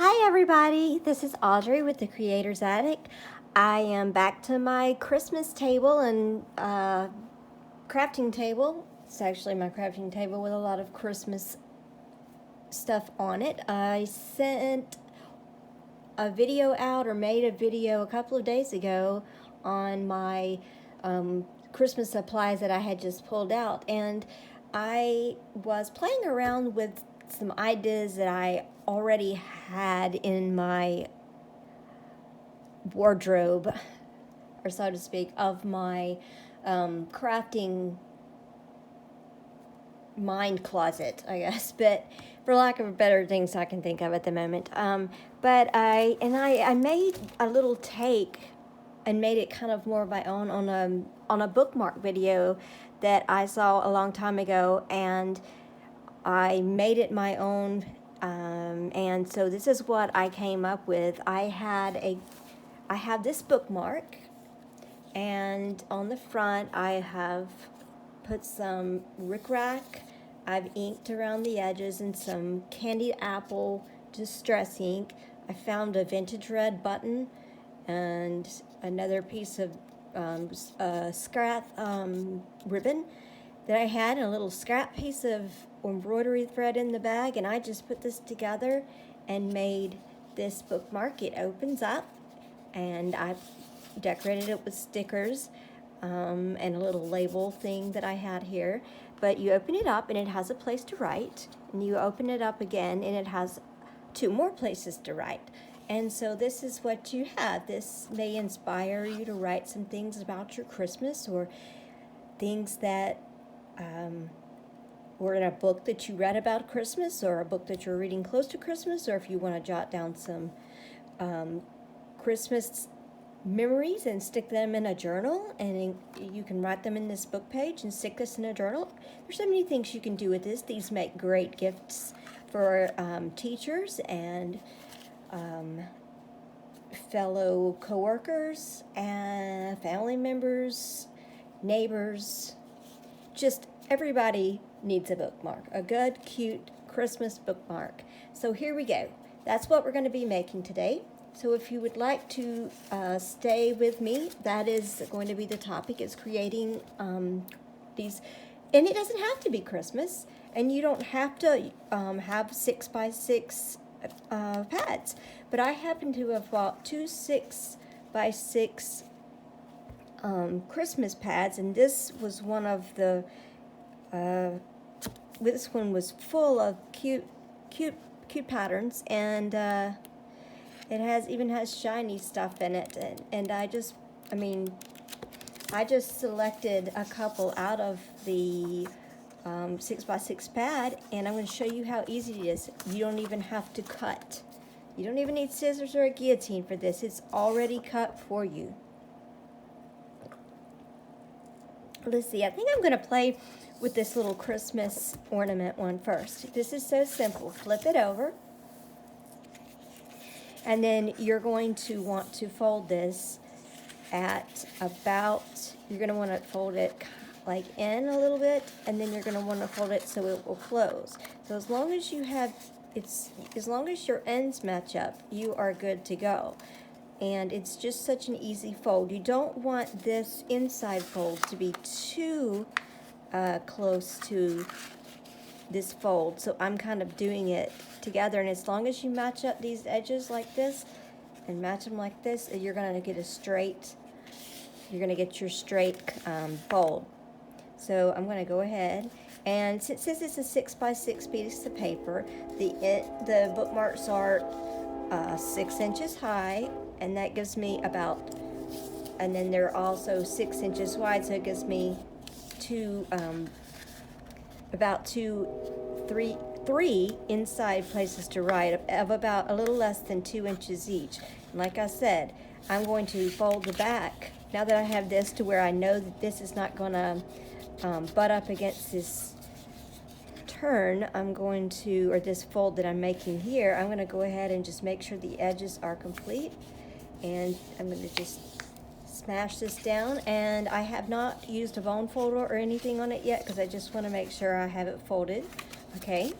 Hi everybody, this is Audrey with the Creator's Attic. I am back to my Christmas table and crafting table. It's actually my crafting table with a lot of Christmas stuff on it. I sent a video out or made a video a couple of days ago on my Christmas supplies that I had just pulled out, and I was playing around with some ideas that I already had in my wardrobe, or so to speak, of my crafting mind closet, I guess, but for lack of better things I can think of at the moment. But I made a little take and made it kind of more of my own on a bookmark video that I saw a long time ago, and I made it my own. And so this is what I came up with. I have this bookmark, and on the front I have put some rickrack. I've inked around the edges and some candied apple distress ink. I found a vintage red button and another piece of scrap ribbon that I had, and a little scrap piece of embroidery thread in the bag, and I just put this together and made this bookmark. It opens up, and I've decorated it with stickers and a little label thing that I had here. But you open it up and it has a place to write, and you open it up again and it has two more places to write. And so this is what you have. This may inspire you to write some things about your Christmas, or things that were in a book that you read about Christmas, or a book that you're reading close to Christmas, or if you want to jot down some Christmas memories and stick them in a journal, and you can write them in this book page and stick this in a journal. There's so many things you can do with this. These make great gifts for teachers and fellow coworkers and family members, neighbors. Just everybody needs a bookmark, a good, cute Christmas bookmark. So here we go. That's what we're going to be making today. So if you would like to stay with me, that is going to be the topic, is creating these. And it doesn't have to be Christmas, and you don't have to have 6x6 pads. But I happen to have bought two 6x6 Christmas pads, and this was one of the. This one was full of cute patterns, and it even has shiny stuff in it, and I just selected a couple out of the 6x6 pad, and I'm going to show you how easy it is. You don't even have to cut. You don't even need scissors or a guillotine for this. It's already cut for you. Let's see, I think I'm going to play with this little Christmas ornament one first. This is so simple. Flip it over, and then you're going to want to fold this at about, you're going to want to fold it like in a little bit, and then you're going to want to fold it so it will close. So as long as you have, as long as your ends match up, you are good to go. And it's just such an easy fold. You don't want this inside fold to be too close to this fold, so I'm kind of doing it together. And as long as you match up these edges like this and match them like this, you're going to get your straight fold. So I'm going to go ahead, and since this is a 6x6 piece of paper, the bookmarks are 6 inches high, and that gives me about, and then they're also 6 inches wide, so it gives me three inside places to write of about a little less than 2 inches each. And like I said, I'm going to fold the back. Now that I have this to where I know that this is not going to butt up against this turn, I'm going to, or this fold that I'm making here, I'm going to go ahead and just make sure the edges are complete. And I'm going to just smash this down, and I have not used a bone folder or anything on it yet because I just want to make sure I have it folded. Okay,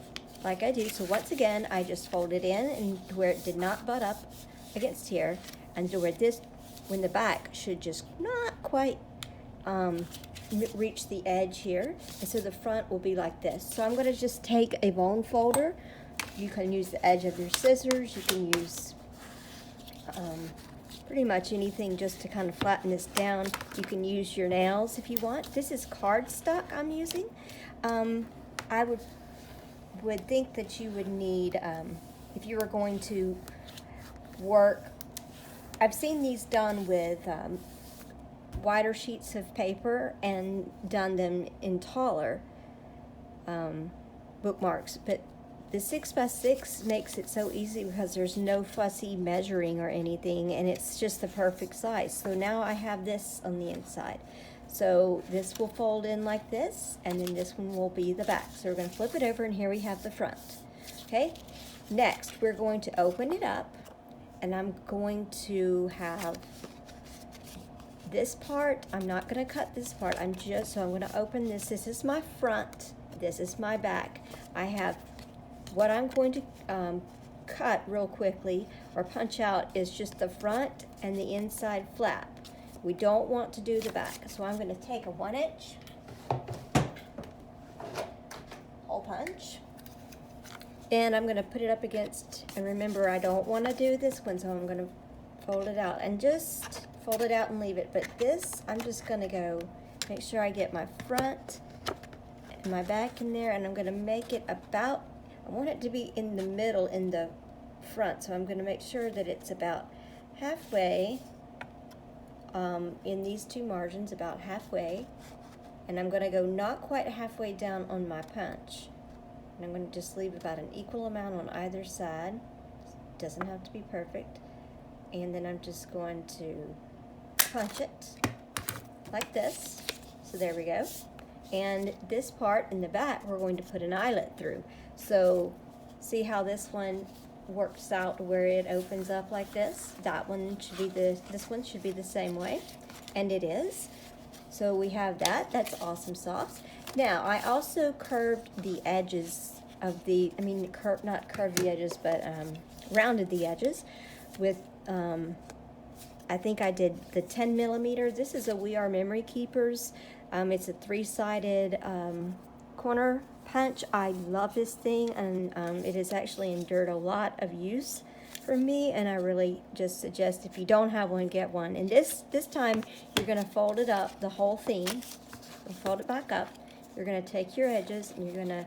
like I do. So once again, I just fold it in and to where it did not butt up against here, and to where this, when the back should just not quite reach the edge here, and so the front will be like this. So I'm going to just take a bone folder. You can use the edge of your scissors. You can use pretty much anything just to kind of flatten this down. You can use your nails if you want. This is cardstock I'm using. I would think that you would need, if you were going to work, I've seen these done with wider sheets of paper and done them in taller bookmarks, but the 6x6 makes it so easy because there's no fussy measuring or anything, and it's just the perfect size. So now I have this on the inside. So this will fold in like this, and then this one will be the back. So we're going to flip it over, and here we have the front. Okay, next we're going to open it up, and I'm going to have this part. I'm not going to cut this part. I'm going to open this. This is my front. This is my back. I have what I'm going to cut real quickly or punch out is just the front and the inside flap. We don't want to do the back. So I'm going to take a 1-inch hole punch, and I'm going to put it up against, and remember I don't want to do this one, so I'm going to fold it out and just fold it out and leave it. But this, I'm just going to go make sure I get my front and my back in there, and I'm going to make it about, I want it to be in the middle in the front, so I'm going to make sure that it's about halfway in these two margins, about halfway, and I'm going to go not quite halfway down on my punch, and I'm going to just leave about an equal amount on either side. Doesn't have to be perfect. And then I'm just going to punch it like this. So there we go. And this part in the back we're going to put an eyelet through. So see how this one works out where it opens up like this? That one should be this one should be the same way, and it is. So we have that. That's awesome sauce. Now I also curved the edges of the, not curved the edges, but rounded the edges with I think I did the 10 millimeter. This is a We Are Memory Keepers. It's a 3-sided corner punch. I love this thing, and it has actually endured a lot of use from me, and I really just suggest if you don't have one, get one. And this time you're going to fold it up, the whole thing, and fold it back up. You're going to take your edges, and you're going to,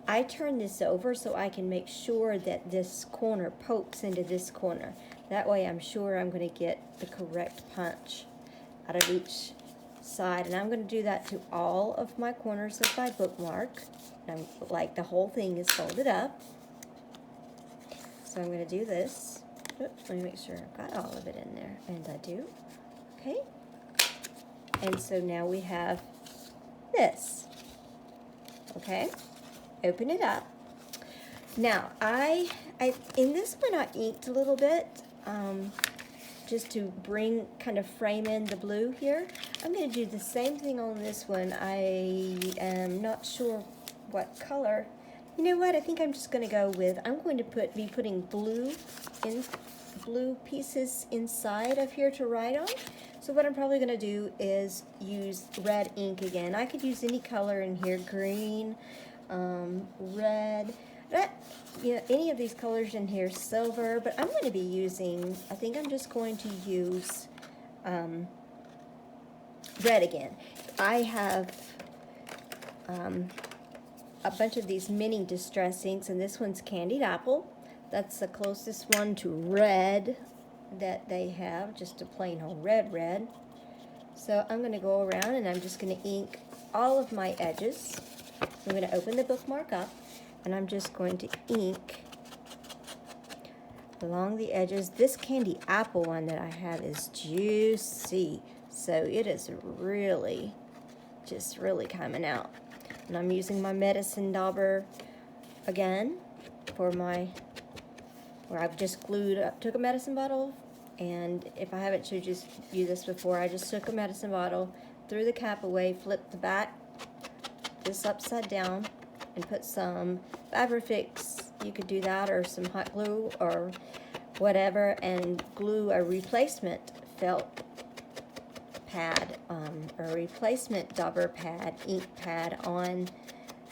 I turn this over so I can make sure that this corner pokes into this corner. That way I'm sure I'm going to get the correct punch out of each side, and I'm going to do that to all of my corners of my bookmark. And like the whole thing is folded up. So I'm going to do this. Oops, let me make sure I've got all of it in there, and I do. Okay. And so now we have this. Okay. Open it up. Now I in this one I inked a little bit. Just to kind of frame in the blue here. I'm going to do the same thing on this one. I am not sure what color. You know what? I think I'm just going to go with, I'm going to be putting blue pieces inside of here to write on. So what I'm probably going to do is use red ink again. I could use any color in here, green, red, any of these colors in here, silver, but I'm going to be using, I think I'm just going to use red again. I have a bunch of these mini distress inks, and this one's Candied Apple. That's the closest one to red that they have, just a plain old red. So I'm going to go around and I'm just going to ink all of my edges. I'm going to open the bookmark up, and I'm just going to ink along the edges. This Candy Apple one that I have is juicy, so it is really coming out. And I'm using my medicine dauber again for where I've just took a medicine bottle, and if I haven't showed you this before, I just took a medicine bottle, threw the cap away, flipped the back this upside down, and put some Fabrifix, you could do that, or some hot glue or whatever, and glue a replacement felt pad or a replacement dauber pad, ink pad on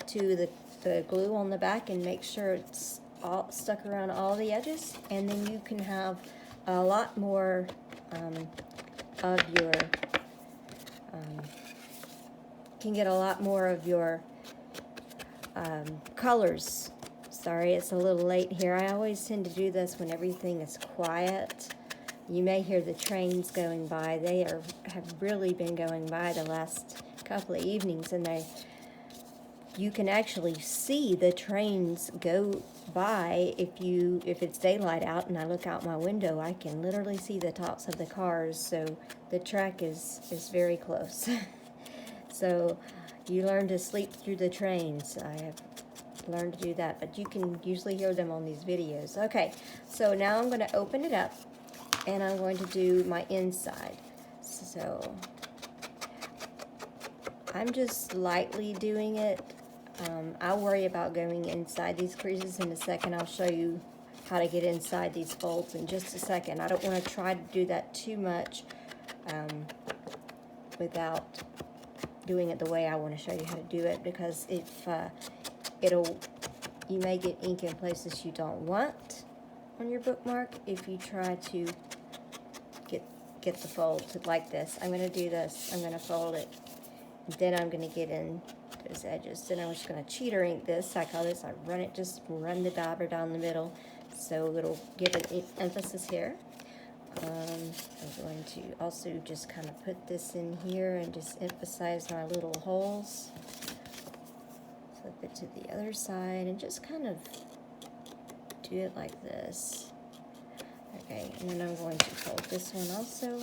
to the glue on the back, and make sure it's all stuck around all the edges, and then you can have a lot more of your can get a lot more of your colors. Sorry, it's a little late here. I always tend to do this when everything is quiet. You may hear the trains going by. They have really been going by the last couple of evenings, and you can actually see the trains go by if it's daylight out and I look out my window. I can literally see the tops of the cars, so the track is very close. So you learn to sleep through the trains. I have learned to do that, but you can usually hear them on these videos. Okay, so now I'm going to open it up and I'm going to do my inside. So I'm just lightly doing it. I'll worry about going inside these creases in a second. I'll show you how to get inside these folds in just a second. I don't want to try to do that too much without doing it the way I want to show you how to do it, because if you may get ink in places you don't want on your bookmark if you try to get the fold like this. I'm going to do this. I'm going to fold it. Then I'm going to get in those edges. Then I'm just going to cheater ink this. I call this, just run the dauber down the middle, so it'll give an emphasis here. I'm going to also just kind of put this in here and just emphasize my little holes. Flip it to the other side and just kind of do it like this. Okay, and then I'm going to fold this one also.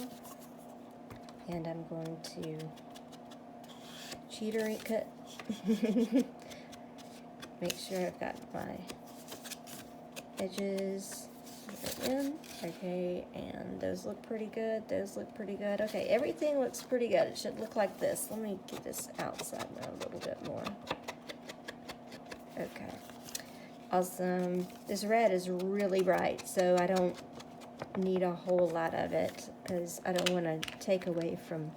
And I'm going to cheater ink it. Make sure I've got my edges in. Okay, and those look pretty good. Those look pretty good. Okay, everything looks pretty good. It should look like this. Let me get this outside now a little bit more. Okay, awesome. This red is really bright, so I don't need a whole lot of it because I don't want to take away from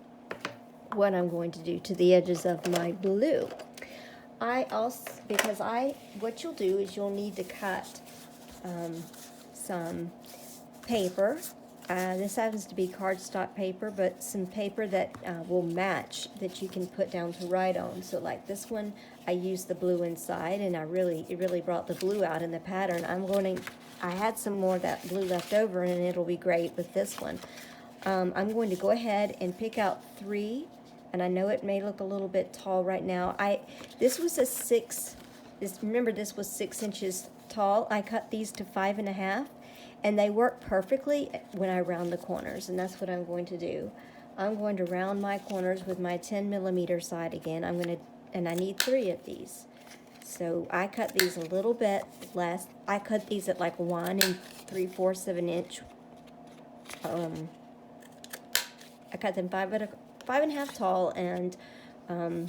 what I'm going to do to the edges of my blue. What you'll do is you'll need to cut some paper. This happens to be cardstock paper, but some paper that will match, that you can put down to write on. So like this one, I used the blue inside, and it really brought the blue out in the pattern. I had some more of that blue left over, and it'll be great with this one. I'm going to go ahead and pick out 3, and I know it may look a little bit tall right now. This was 6 inches tall. I cut these to 5.5, and they work perfectly when I round the corners, and that's what I'm going to do. I'm going to round my corners with my 10mm side again. And I need 3 of these. So I cut these a little bit less. I cut these at like 1 3/4 of an inch. I cut them 5.5 tall and a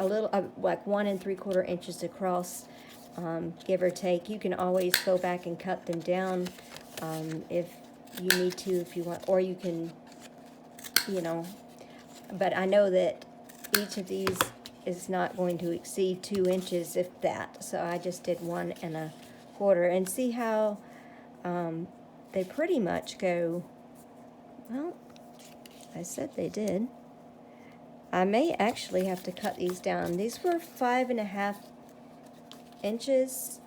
little like 1 3/4 inches across, give or take. You can always go back and cut them down if you need to, if you want, or you can, But I know that each of these is not going to exceed 2 inches, if that. So I just did 1 1/4, and see how they pretty much go. Well, I said they did. I may actually have to cut these down. These were 5.5 inches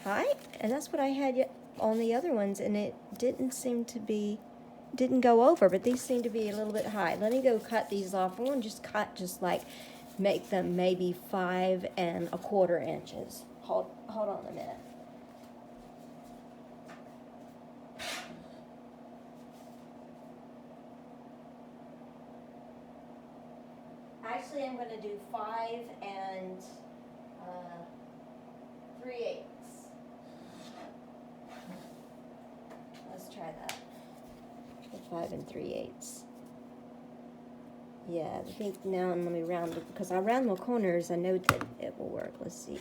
high, and that's what I had on the other ones, and it didn't go over, but these seem to be a little bit high. Let me go cut these off. I'm going to make them maybe 5 1/4 inches. Hold on a minute. Actually, I'm going to do 5 3/8. Let's try that. 5 3/8. Yeah, I think now, let me round it, because I round my corners, I know that it will work. Let's see.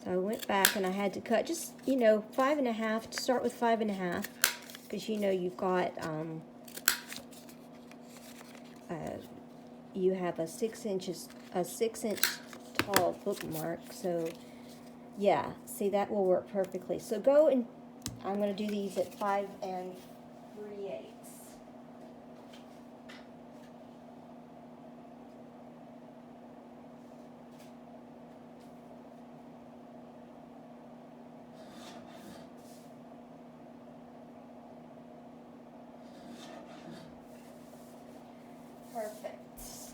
So I went back and I had to cut just, 5.5, to start with 5.5, because you've got, you have a 6-inch tall bookmark, so yeah, see, that will work perfectly. So go and, I'm going to do these at 5 3/8. Perfect.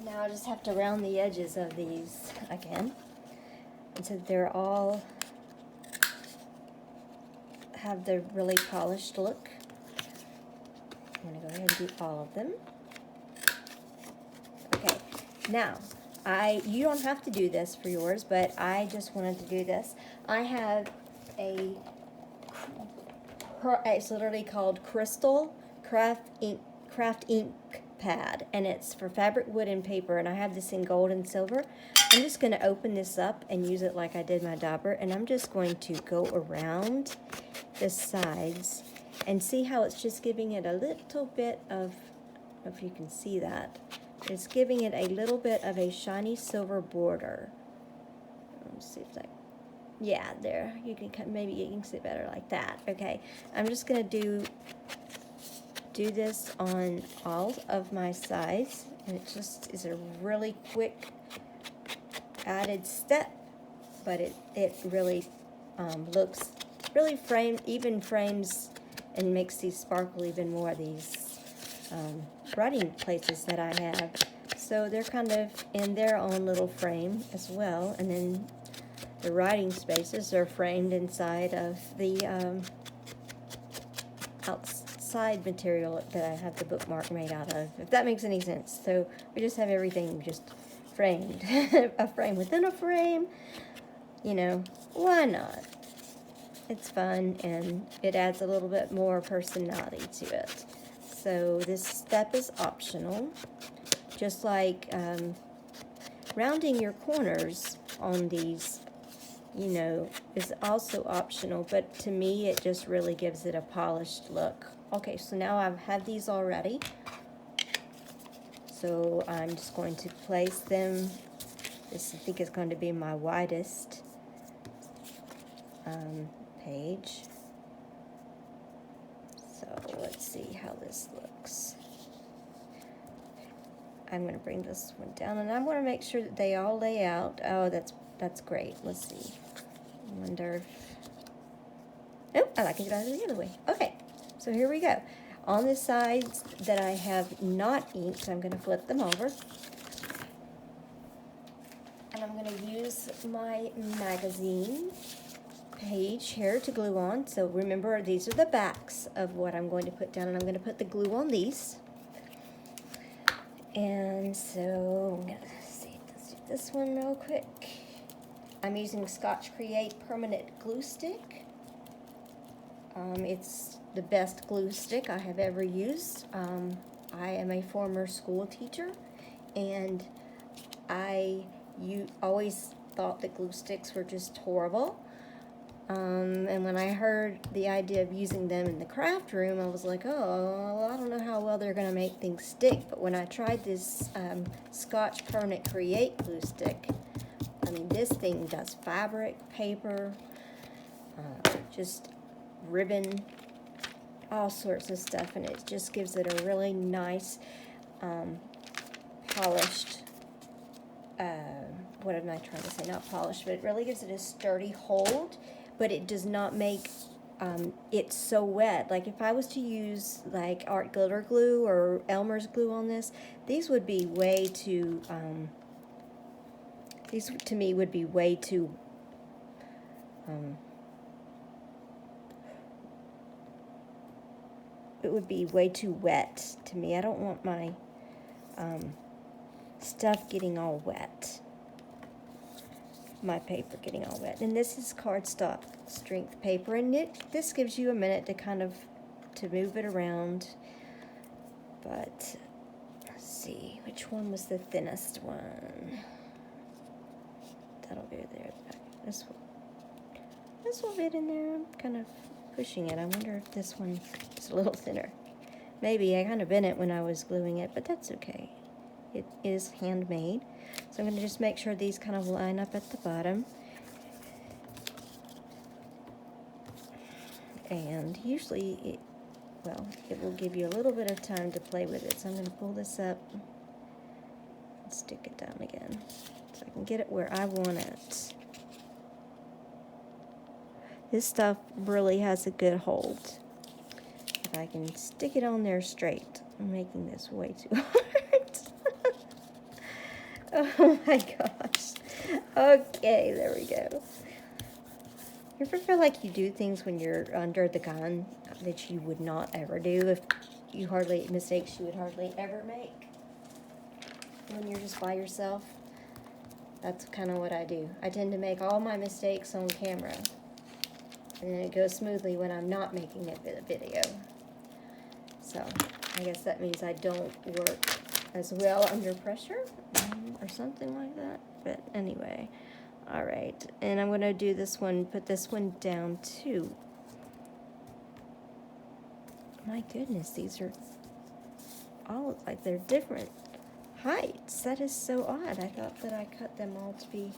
Now I just have to round the edges of these again, and so they're all have the really polished look. I'm going to go ahead and do all of them. Okay, now you don't have to do this for yours, but I just wanted to do this. I have it's literally called Crystal Craft Ink Pad, and it's for fabric, wood, and paper, and I have this in gold and silver. I'm just going to open this up and use it like I did my dauber, and I'm just going to go around the sides and see how it's just giving it a little bit of, if you can see that, it's giving it a little bit of a shiny silver border. Let's see if that, yeah, there, you can, maybe you can see it better like that. Okay, I'm just going to do this on all of my sides, and it just is a really quick added step, but it really looks really frames and makes these sparkle even more, these writing places that I have. So they're kind of in their own little frame as well, and then the writing spaces are framed inside of the outside material that I have the bookmark made out of, if that makes any sense. So we just have everything just framed. A frame within a frame, why not? It's fun, and it adds a little bit more personality to it. So this step is optional, just like rounding your corners on these, is also optional, but to me it just really gives it a polished look. Okay, so now I have these all ready. So I'm just going to place them. This I think is going to be my widest page. So let's see how this looks. I'm going to bring this one down, and I want to make sure that they all lay out. Oh, that's great. Let's see. I wonder if... Nope, I like it better the other way. Okay, so here we go. On the sides that I have not inked, I'm going to flip them over. And I'm going to use my magazine page here to glue on. So remember, these are the backs of what I'm going to put down, and I'm going to put the glue on these. And so I'm going to see, let's do this one real quick. I'm using Scotch Create Permanent Glue Stick. It's the best glue stick I have ever used. I am a former school teacher, and you always thought that glue sticks were just horrible. And when I heard the idea of using them in the craft room, I was like, oh, I don't know how well they're going to make things stick. But when I tried this Scotch Permanent Create glue stick, I mean, this thing does fabric, paper, just ribbon, all sorts of stuff, and it just gives it a really nice polished, what am I trying to say, not polished, but it really gives it a sturdy hold, but it does not make it so wet. Like if I was to use like art glitter glue or Elmer's glue on this, these would be way too, these to me would be way too it would be way too wet to me. I don't want my stuff getting all wet, my paper getting all wet. And this is cardstock strength paper, and this gives you a minute to kind of to move it around. But let's see, which one was the thinnest one? That'll go there. This will fit in there. I'm kind of pushing it. I wonder if this one is a little thinner. Maybe. I kind of bent it when I was gluing it, but that's okay. It is handmade. So I'm going to just make sure these kind of line up at the bottom. And usually, it will give you a little bit of time to play with it. So I'm going to pull this up and stick it down again so I can get it where I want it. This stuff really has a good hold. If I can stick it on there straight. I'm making this way too hard. Oh my gosh. Okay, there we go. You ever feel like you do things when you're under the gun that you would not ever do mistakes you would hardly ever make when you're just by yourself? That's kind of what I do. I tend to make all my mistakes on camera. And then it goes smoothly when I'm not making a video. So I guess that means I don't work as well under pressure or something like that. But anyway, all right. And I'm going to do this one, put this one down too. My goodness, these are all like they're different heights. That is so odd. I thought that I cut them all to be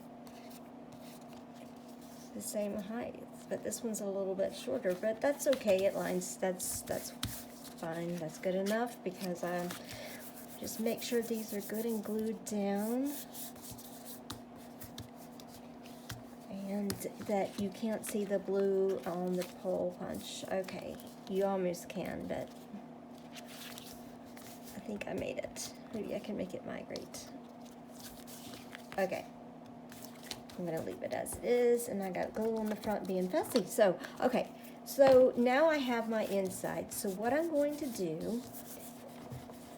the same height. But this one's a little bit shorter, but that's okay. It lines, that's fine. That's good enough because I just make sure these are good and glued down. And that you can't see the blue on the hole punch. Okay, you almost can, but I think I made it. Maybe I can make it migrate. Okay. I'm going to leave it as it is, and I got glue on the front being fussy. So, okay, so now I have my inside. So what I'm going to do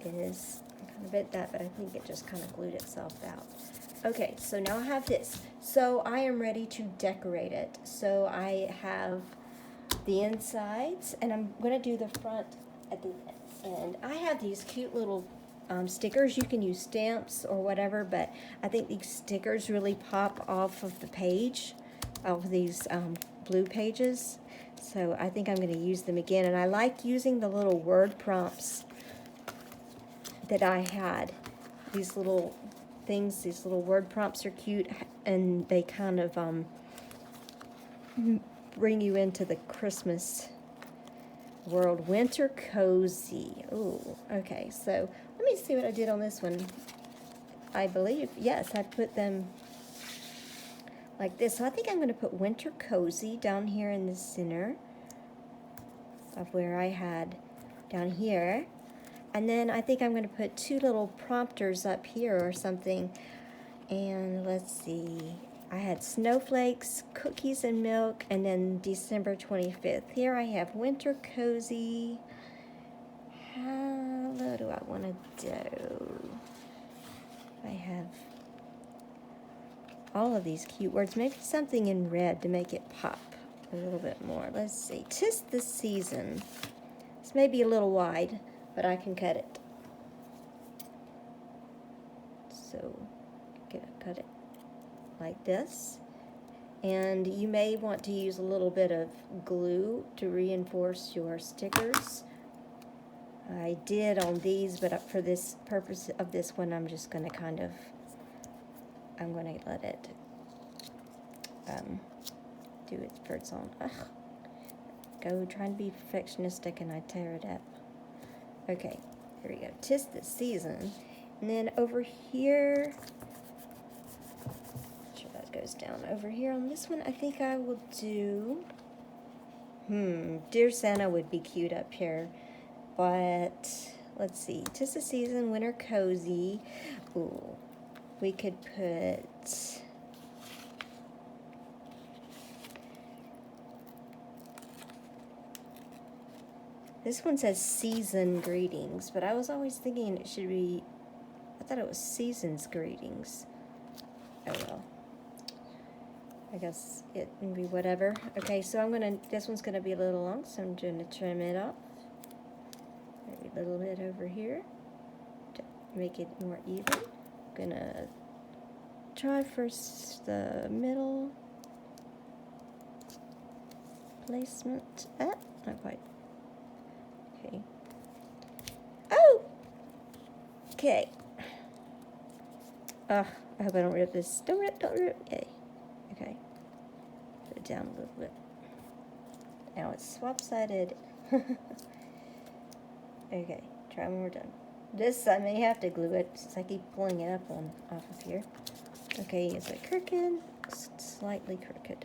is, I kind of bent that, but I think it just kind of glued itself out. Okay, so now I have this. So I am ready to decorate it. So I have the insides, and I'm going to do the front at the end. I have these cute little stickers. You can use stamps or whatever, but I think these stickers really pop off of the page, of these blue pages. So I think I'm going to use them again. And I like using the little word prompts that I had. These little things, these little word prompts are cute, and they kind of bring you into the Christmas world. Winter cozy. Ooh, okay, so let me see what I did on this one. I believe, yes, I put them like this. So I think I'm going to put winter cozy down here in the center of where I had down here. And then I think I'm going to put two little prompters up here or something. And let's see. I had snowflakes, cookies and milk, and then December 25th. Here I have winter cozy. What do I want to do? I have all of these cute words. Maybe something in red to make it pop a little bit more. Let's see. 'Tis the season. This may be a little wide, but I can cut it. So, cut it like this. And you may want to use a little bit of glue to reinforce your stickers. I did on these, but for this purpose of this one, I'm just going to kind of, I'm going to let it do it for its own. Go trying to be perfectionistic and I tear it up. Okay, here we go. 'Tis the season. And then over here, make sure that goes down. Over here on this one, I think I will do, Dear Santa would be cute up here. But, let's see. 'Tis the season, winter cozy. Ooh, we could put, this one says season greetings, but I was always thinking it should be, I thought it was season's greetings. Oh well. I guess it can be whatever. Okay, so I'm gonna, this one's gonna be a little long, so I'm gonna trim it off. Maybe a little bit over here. make it more even. I'm gonna try first the middle placement. Not quite. Okay. Oh! Okay. I hope I don't rip this. Don't rip. Yay. Okay. Put it down a little bit. Now it's swap-sided. Okay, try when we're done. This, I may have to glue it since I keep pulling it up off of here. Okay, is it crooked? Slightly crooked.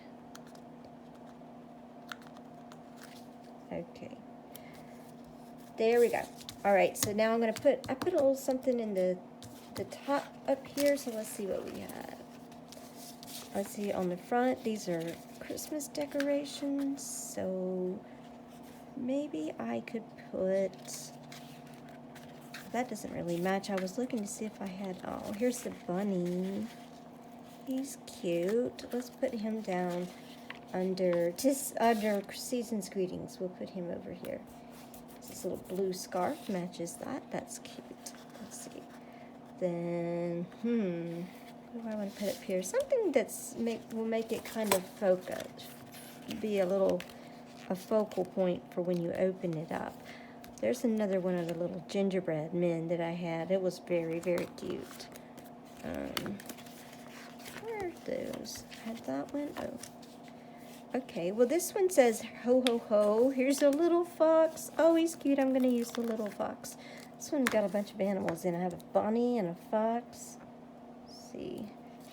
Okay. There we go. All right, so now I'm gonna I put a little something in the top up here, so let's see what we have. Let's see, on the front, these are Christmas decorations, so maybe I could put, that doesn't really match. I was looking to see if I had, oh, here's the bunny. He's cute. Let's put him down under Season's Greetings. We'll put him over here. This little blue scarf matches that. That's cute. Let's see. Then, what do I want to put up here? Something that's will make it kind of focus, be a focal point for when you open it up. There's another one of the little gingerbread men that I had. It was very, very cute. Where are those? I had that one. Oh. Okay, well this one says ho ho ho. Here's a little fox. Oh, he's cute. I'm going to use the little fox. This one's got a bunch of animals in it. I have a bunny and a fox. Let's see.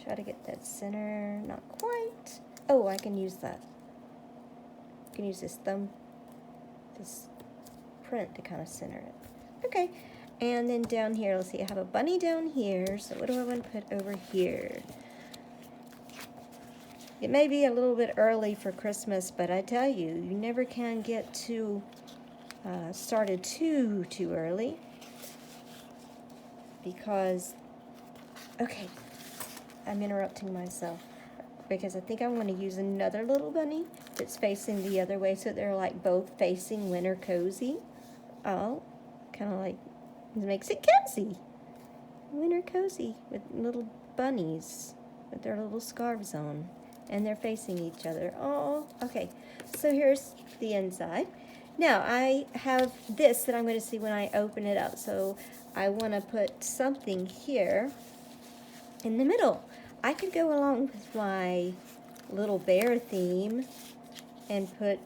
Try to get that center. Not quite. Oh, I can use that. I can use this print to kind of center it. Okay, and then down here, let's see, I have a bunny down here, so what do I want to put over here? It may be a little bit early for Christmas, but I tell you, you never can get started too early, because, okay, I'm interrupting myself, because I think I want to use another little bunny that's facing the other way, so they're like both facing winter cozy. Oh, kind of like, it makes it cozy. Winter cozy with little bunnies with their little scarves on, and they're facing each other. Oh, okay. So here's the inside. Now I have this that I'm going to see when I open it up. So I want to put something here in the middle. I could go along with my little bear theme and put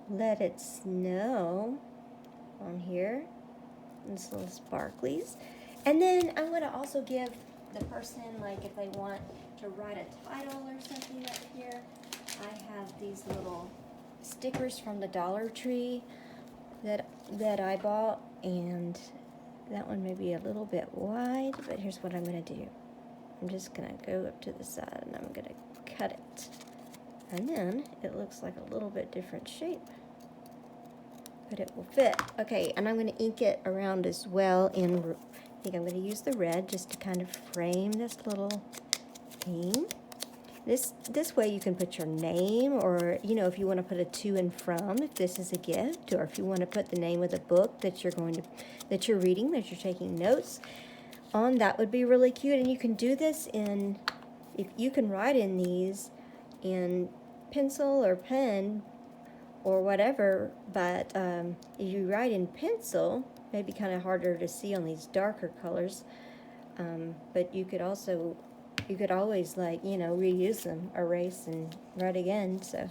Let It Snow on here. These little sparklies. And then I'm going to also give the person, like if they want to write a title or something up here, I have these little stickers from the Dollar Tree that I bought, and that one may be a little bit wide, but here's what I'm going to do. I'm just going to go up to the side and I'm going to cut it. And then it looks like a little bit different shape, but it will fit. Okay, and I'm going to ink it around as well in, I think I'm going to use the red just to kind of frame this little thing. This way you can put your name, or, you know, if you want to put a to and from, if this is a gift, or if you want to put the name of the book that you're reading, that you're taking notes on, that would be really cute. And you can do this if you can write in these in pencil or pen or whatever, but if you write in pencil, maybe kind of harder to see on these darker colors, but you could always, like, you know, reuse them, erase and write again. So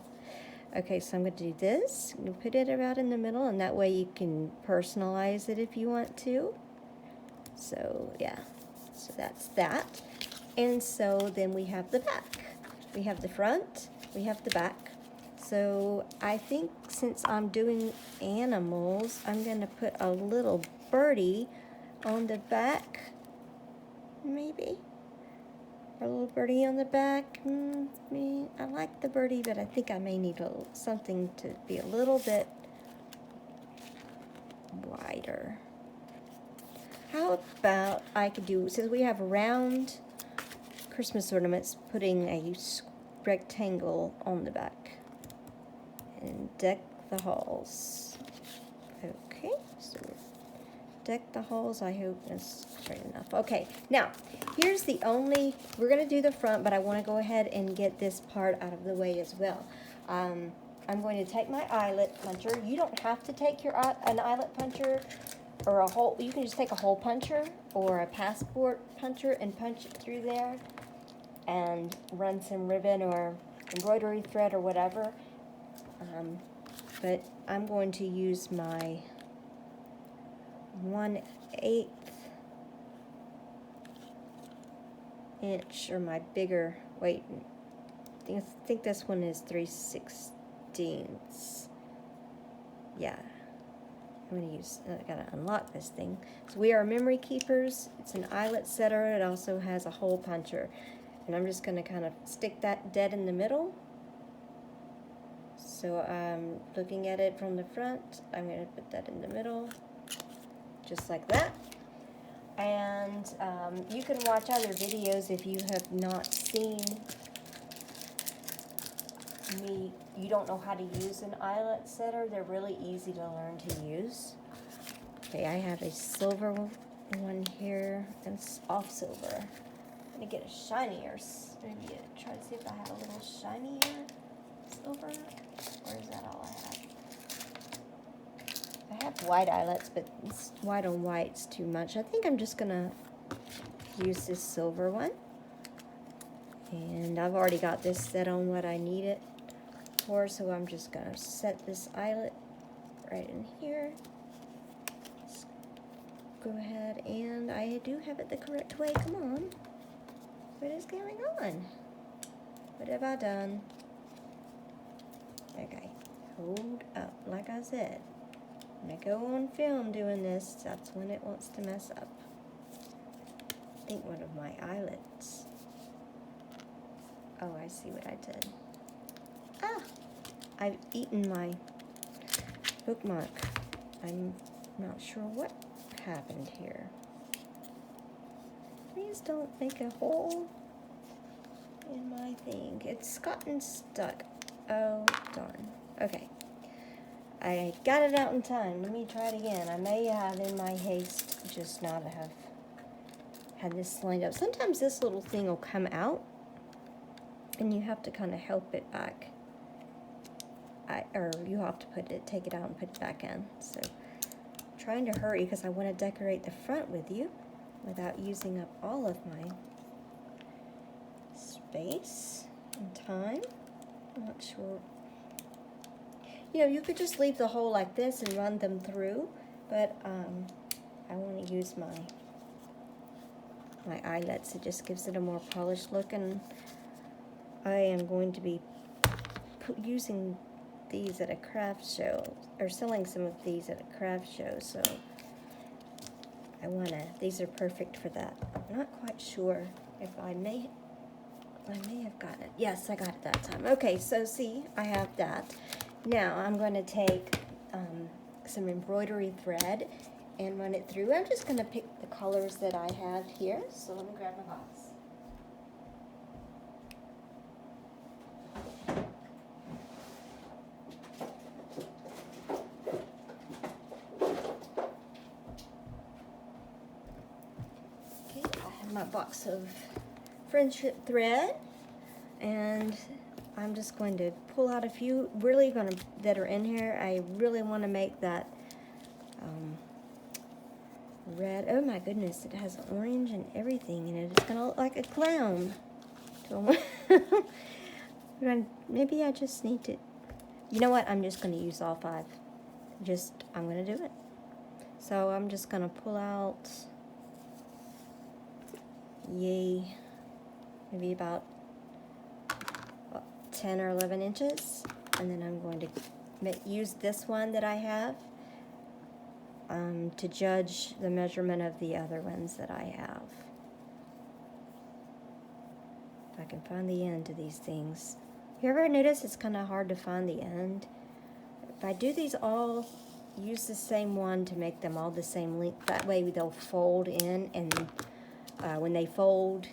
okay, so I'm going to do this. I'm going to put it about in the middle, and that way you can personalize it if you want to. So yeah, so that's that. And so then we have the back. We have the front, we have the back. So I think since I'm doing animals, I'm going to put a little birdie on the back, maybe. A little birdie on the back. I like the birdie, but I think I may need something to be a little bit wider. How about I could do, since we have round Christmas ornaments, putting a rectangle on the back and deck the halls. Okay, so deck the holes. I hope that's straight enough. Okay, now here's the only, we're going to do the front, but I want to go ahead and get this part out of the way as well. I'm going to take my eyelet puncher. You don't have to take an eyelet puncher or a hole. You can just take a hole puncher or a passport puncher and punch it through there and run some ribbon or embroidery thread or whatever. But I'm going to use my 1/8 inch, or my bigger, wait, I think this one is 3/16. Yeah, I'm going to use, I got to unlock this thing. So we are memory keepers. It's an eyelet setter. It also has a hole puncher. And I'm just going to kind of stick that dead in the middle. So I'm looking at it from the front. I'm going to put that in the middle, just like that. And you can watch other videos if you have not seen me. You don't know how to use an eyelet setter. They're really easy to learn to use. Okay, I have a silver one here. It's off silver. I'm going to get a shinier, maybe try to see if I have a little shinier silver. Or is that all I have? I have white eyelets, but it's white on white's too much. I think I'm just gonna use this silver one. And I've already got this set on what I need it for, so I'm just gonna set this eyelet right in here. Let's go ahead, and I do have it the correct way. Come on. What is going on? What have I done? Okay, hold up. Like I said, when I go on film doing this, that's when it wants to mess up. I think one of my eyelets. Oh, I see what I did. Ah! I've eaten my bookmark. I'm not sure what happened here. Please don't make a hole in my thing. It's gotten stuck. Oh, darn. Okay. I got it out in time. Let me try it again. I may have, in my haste, just not have had this lined up. Sometimes this little thing will come out, and you have to kind of help it back. Or you have to take it out and put it back in. So, I'm trying to hurry because I want to decorate the front with you without using up all of my space and time. I'm not sure. You know, you could just leave the hole like this and run them through, but I want to use my eyelets. It just gives it a more polished look, and I am going to be using these at a craft show, or selling some of these at a craft show, so these are perfect for that. I'm not quite sure if I may have gotten it. Yes, I got it that time. Okay, so see, I have that. Now I'm going to take some embroidery thread and run it through. I'm just going to pick the colors that I have here. So let me grab my box. Okay, I have my box of friendship thread, and I'm just going to pull out a few that are in here. I really want to make that red. Oh my goodness, it has orange and everything in it. It's going to look like a clown. Maybe I just need to, you know what, I'm just going to use all 5. I'm going to do it. So I'm just going to pull out, maybe about 10 or 11 inches, and then I'm going to use this one that I have to judge the measurement of the other ones that I have. If I can find the end to these things. You ever notice it's kind of hard to find the end? If I do these all, use the same one to make them all the same length, that way they'll fold in, and when they fold,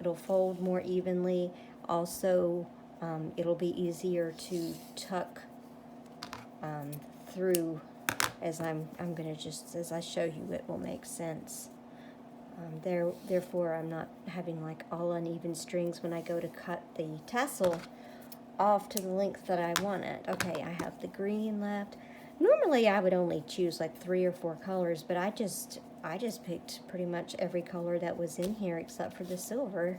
it'll fold more evenly. Also, it'll be easier to tuck through as I'm gonna just, as I show you, it will make sense. Therefore, I'm not having like all uneven strings when I go to cut the tassel off to the length that I want it. Okay, I have the green left. Normally I would only choose like 3 or 4 colors, but I just picked pretty much every color that was in here except for the silver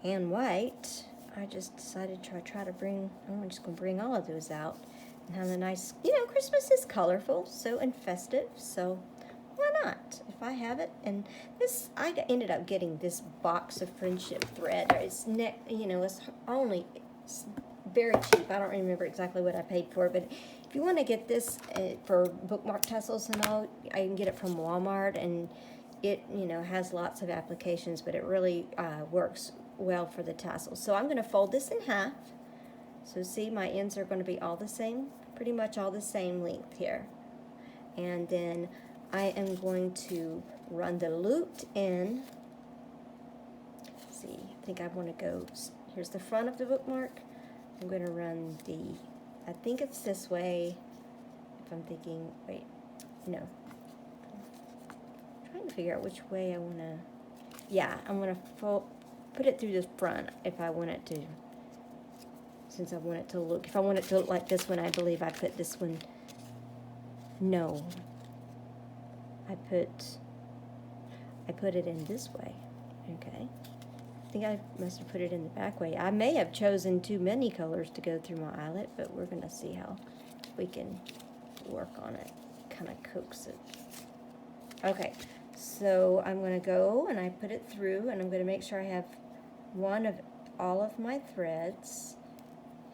and white. I just decided to try to bring, I'm just going to bring all of those out and have a nice, you know, Christmas is colorful, so, and festive, so why not? If I have it, and this, I ended up getting this box of friendship thread. It's you know, it's very cheap. I don't remember exactly what I paid for it, but if you want to get this for bookmark tassels and all, I can get it from Walmart, and it, you know, has lots of applications, but it really works well for the tassels. So I'm going to fold this in half. So see, my ends are going to be all the same, pretty much all the same length here. And then I am going to run the looped in. Let's see, I think I want to go, here's the front of the bookmark. I'm going to run the, I think it's this way, if I'm thinking, wait, no. I'm trying to figure out which way I want to, yeah, I'm going to put it through the front if I want it to, since I want it to look, if I want it to look like this one, I believe I put this one, no. I put it in this way, okay. I think I must have put it in the back way. I may have chosen too many colors to go through my eyelet, but we're going to see how we can work on it, kind of coax it. Okay, so I'm going to go and I put it through, and I'm going to make sure I have one of all of my threads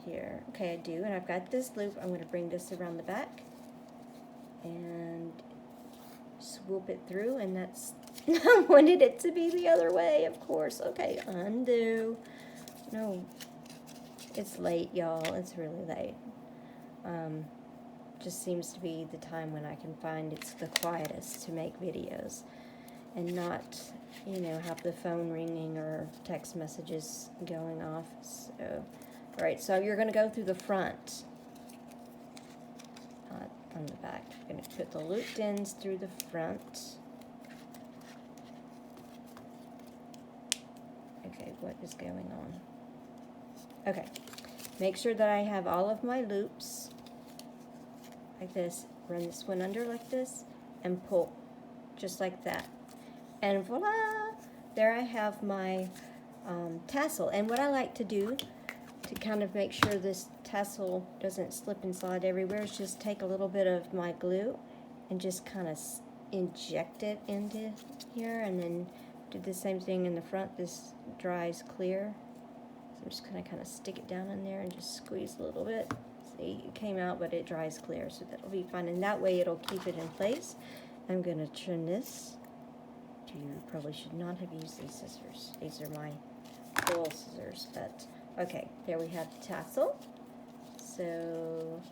here. Okay, I do, and I've got this loop. I'm going to bring this around the back and swoop it through, and that's, I wanted it to be the other way, of course. Okay, undo. No, it's late, y'all. It's really late. Just seems to be the time when I can find it's the quietest to make videos and not, you know, have the phone ringing or text messages going off. So, all right, so you're going to go through the front, not on the back. You're going to put the looped ends through the front. Okay, what is going on? Okay, make sure that I have all of my loops like this. Run this one under like this and pull just like that. And voila! There I have my tassel. And what I like to do to kind of make sure this tassel doesn't slip and slide everywhere is just take a little bit of my glue and just kind of inject it into here, and then do the same thing in the front. This dries clear, so I'm just gonna kind of stick it down in there and just squeeze a little bit. See, it came out, but it dries clear, so that'll be fine, and that way it'll keep it in place. I'm gonna trim this. You probably should not have used these scissors. These are my coil scissors, but okay, there we have the tassel. So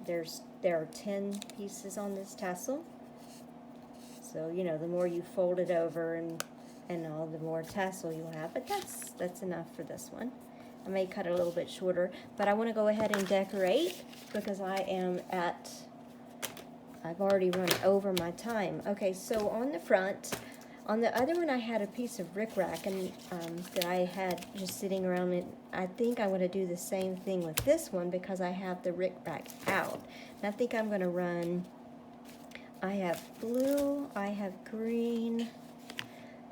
there are 10 pieces on this tassel. So, you know, the more you fold it over and all, the more tassel you'll have, but that's enough for this one. I may cut it a little bit shorter, but I want to go ahead and decorate because I've already run over my time. Okay, so on the front, on the other one I had a piece of rickrack and that I had just sitting around, and I think I want to do the same thing with this one because I have the rickrack out. And I think I'm going to run, I have blue, I have green,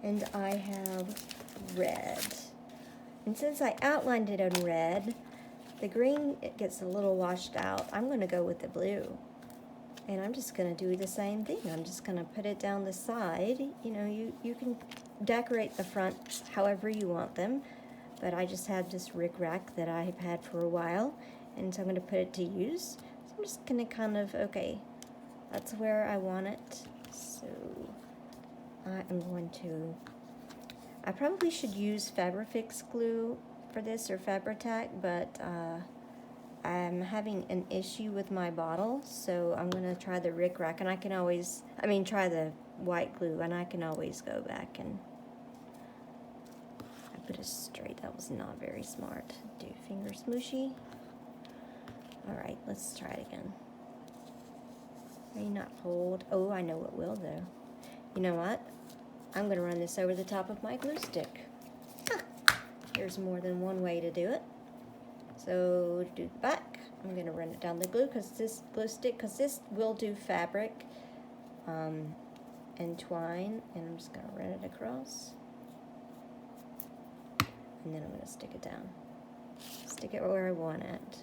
and I have red. And since I outlined it in red, the green, it gets a little washed out. I'm going to go with the blue. And I'm just going to do the same thing. I'm just going to put it down the side. You know, you can decorate the front however you want them. But I just have this rickrack that I've had for a while. And so I'm going to put it to use. So I'm just going to kind of, okay, that's where I want it. So I am going to, I probably should use Fabrifix glue for this, or Fabri-Tac, but I'm having an issue with my bottle, so I'm going to try the rickrack, and I can always, try the white glue, and I can always go back and I put it straight. That was not very smart. Do finger smooshy. Alright, let's try it again. May not hold. Oh, I know what will though. You know what? I'm going to run this over the top of my glue stick. There's more than one way to do it. So to do the back, I'm going to run it down the glue stick, because this will do fabric and twine, and I'm just going to run it across, and then I'm going to stick it down. Stick it where I want it.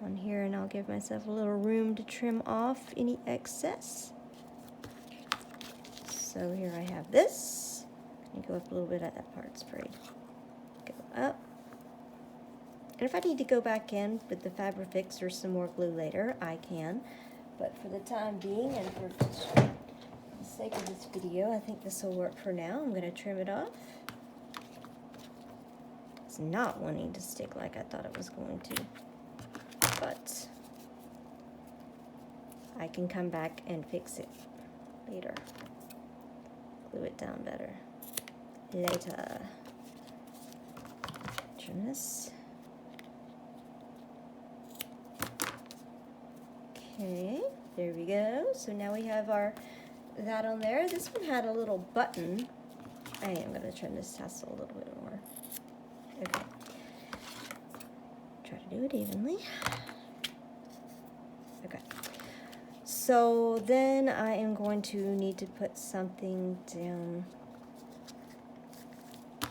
On here, and I'll give myself a little room to trim off any excess. So here I have this. You go up a little bit at that part sprayed. Go up. And if I need to go back in with the Fabrifix or some more glue later, I can. But for the time being, and for the sake of this video, I think this will work for now. I'm going to trim it off. It's not wanting to stick like I thought it was going to. But I can come back and fix it later. Glue it down better later. Trim this. Okay, there we go. So now we have that on there. This one had a little button. I am going to trim this tassel a little bit more. Okay. Try to do it evenly. Okay. So then I am going to need to put something down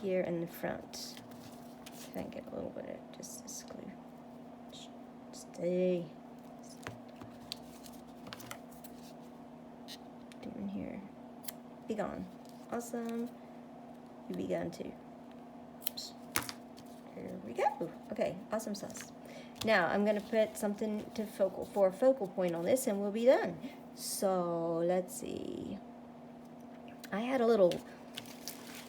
here in the front. See if I can get a little bit of just this glue. Stay. Doing here. Be gone. Awesome. You be gone too. Oops. Here we go. Okay, awesome sauce. Now I'm going to put something for a focal point on this, and we'll be done. So let's see. I had a little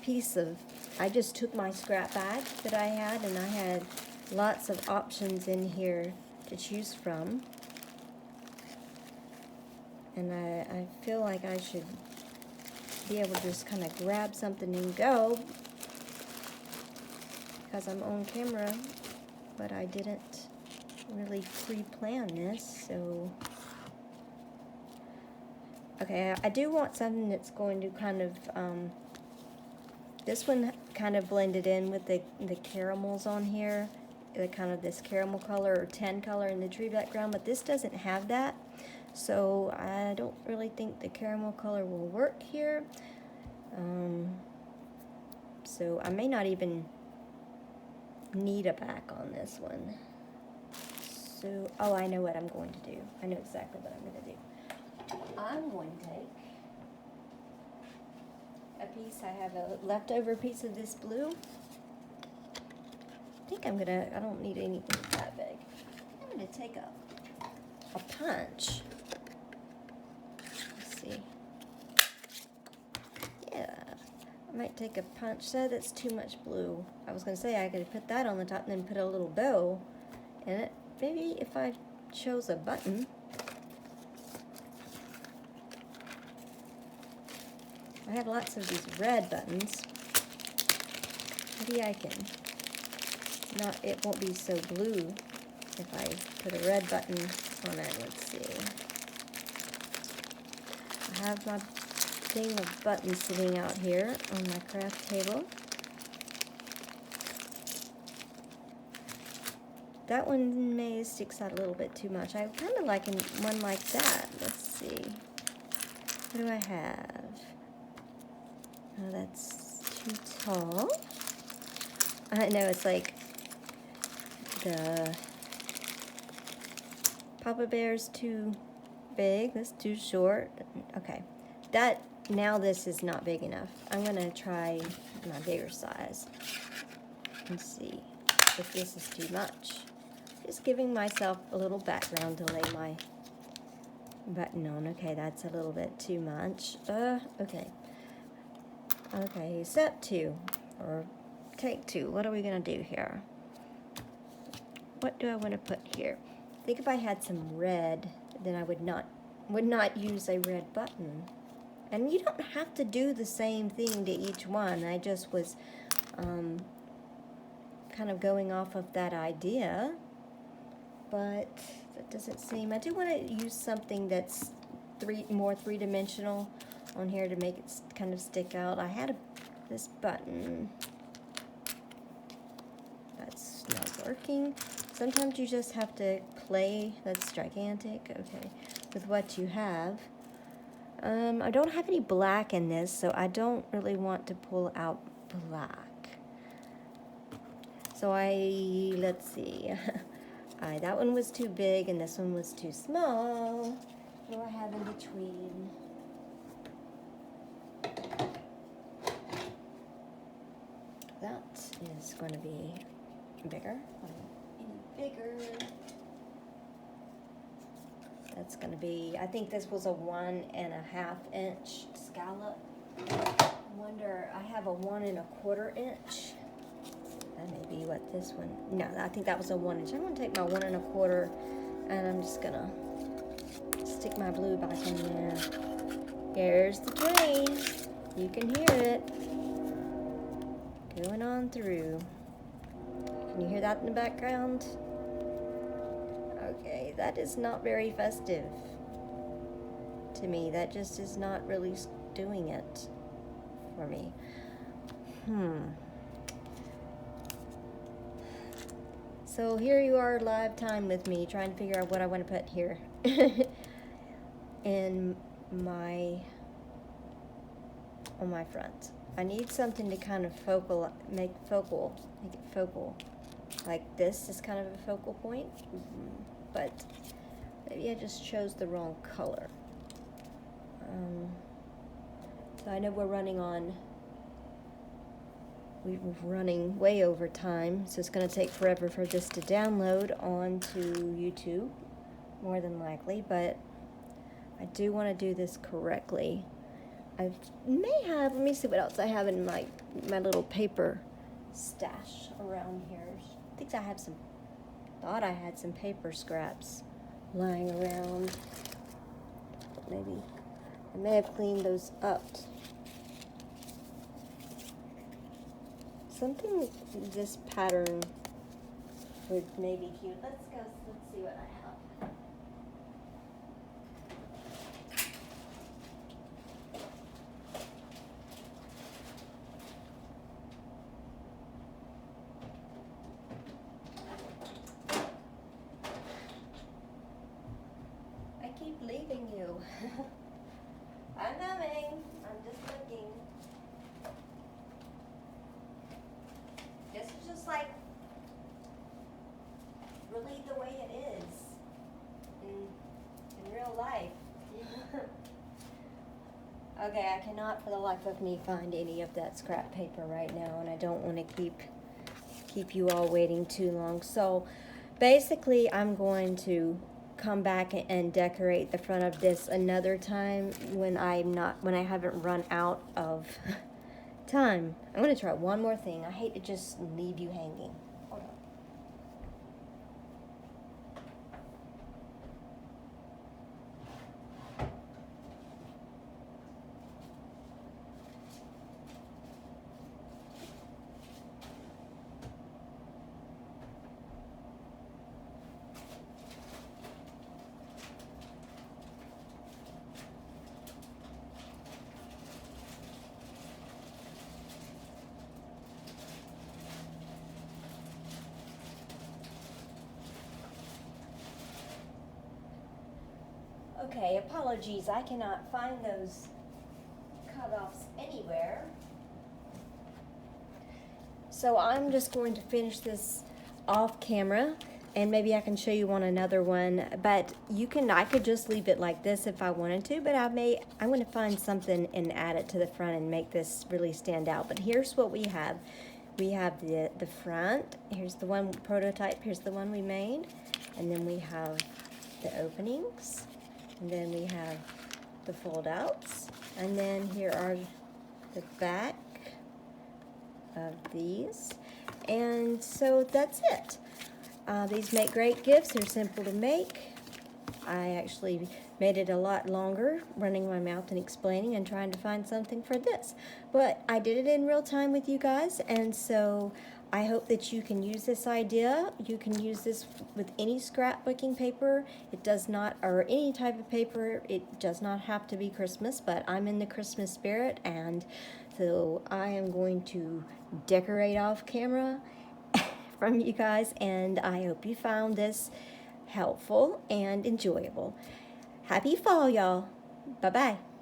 piece of, I just took my scrap bag that I had, and I had lots of options in here to choose from. And I feel like I should be able to just kind of grab something and go, because I'm on camera, but I didn't really pre-plan this, so. Okay, I do want something that's going to kind of, this one kind of blended in with the caramels on here, the kind of this caramel color or tan color in the tree background, but this doesn't have that. So I don't really think the caramel color will work here. So I may not even need a back on this one. So, oh, I know what I'm going to do. I know exactly what I'm going to do. I'm going to take a piece, I have a leftover piece of this blue. I think I don't need anything that big. I'm going to take a punch. Let's see. Yeah, I might take a punch. So that's too much blue. I was going to say I could put that on the top and then put a little bow in it. Maybe if I chose a button. I have lots of these red buttons. Maybe I can it won't be so blue if I put a red button on it. Let's see. I have my thing of buttons sitting out here on my craft table. That one may sticks out a little bit too much. I kind of like one like that. Let's see. What do I have? Oh, that's too tall. I know, it's like the Papa Bear's too big. That's too short. Okay. Now this is not big enough. I'm going to try my bigger size and see if this is too much. Just giving myself a little background to lay my button on. Okay, that's a little bit too much. Okay. Okay, step 2, or take 2. What are we going to do here? What do I want to put here? I think if I had some red, then I would not use a red button. And you don't have to do the same thing to each one. I just was kind of going off of that idea. but that doesn't seem, I do want to use something that's more three-dimensional on here to make it kind of stick out. I had this button that's not working. Sometimes you just have to play, that's gigantic, okay, with what you have. I don't have any black in this, so I don't really want to pull out black. So let's see. That one was too big and this one was too small. What do I have in between? That is going to be bigger. Any bigger? That's going to be, I think this was a 1.5 inch scallop. I wonder, I have a 1.25 inch. That may be what this one, no, I think that was a 1 inch. I'm going to take my 1.25 and I'm just going to stick my blue back in there. Here's the train. You can hear it going on through. Can you hear that in the background? Okay, that is not very festive to me. That just is not really doing it for me. So here you are, live time with me, trying to figure out what I want to put here on my front. I need something to kind of make it focal. Like this is kind of a focal point, but maybe I just chose the wrong color. So I know we're running way over time, so it's going to take forever for this to download onto YouTube, more than likely, but I do want to do this correctly. I may have, let me see what else I have in my little paper stash around here. I think thought I had some paper scraps lying around. Maybe I may have cleaned those up. Something this pattern would maybe cute. Let's see what I have. I keep leaving you. I'm coming. I'm just looking. This is just like really the way it is in real life. Okay, I cannot for the life of me find any of that scrap paper right now, and I don't want to keep you all waiting too long. So basically I'm going to come back and decorate the front of this another time when I haven't run out of time. I'm going to try one more thing. I hate to just leave you hanging. Hold on. Okay, apologies. I cannot find those cutoffs anywhere. So I'm just going to finish this off camera, and maybe I can show you on another one. But I could just leave it like this if I wanted to, but I'm going to find something and add it to the front and make this really stand out. But here's what we have. We have the front. Here's the one prototype. Here's the one we made. And then we have the openings. And then we have the fold outs. And then here are the back of these. And so that's it. These make great gifts. They're simple to make. I actually made it a lot longer, running my mouth and explaining and trying to find something for this. But I did it in real time with you guys, and so I hope that you can use this idea. You can use this with any scrapbooking paper. It does not, or any type of paper. It does not have to be Christmas, but I'm in the Christmas spirit, and so I am going to decorate off camera from you guys, and I hope you found this helpful and enjoyable. Happy fall, y'all. Bye-bye.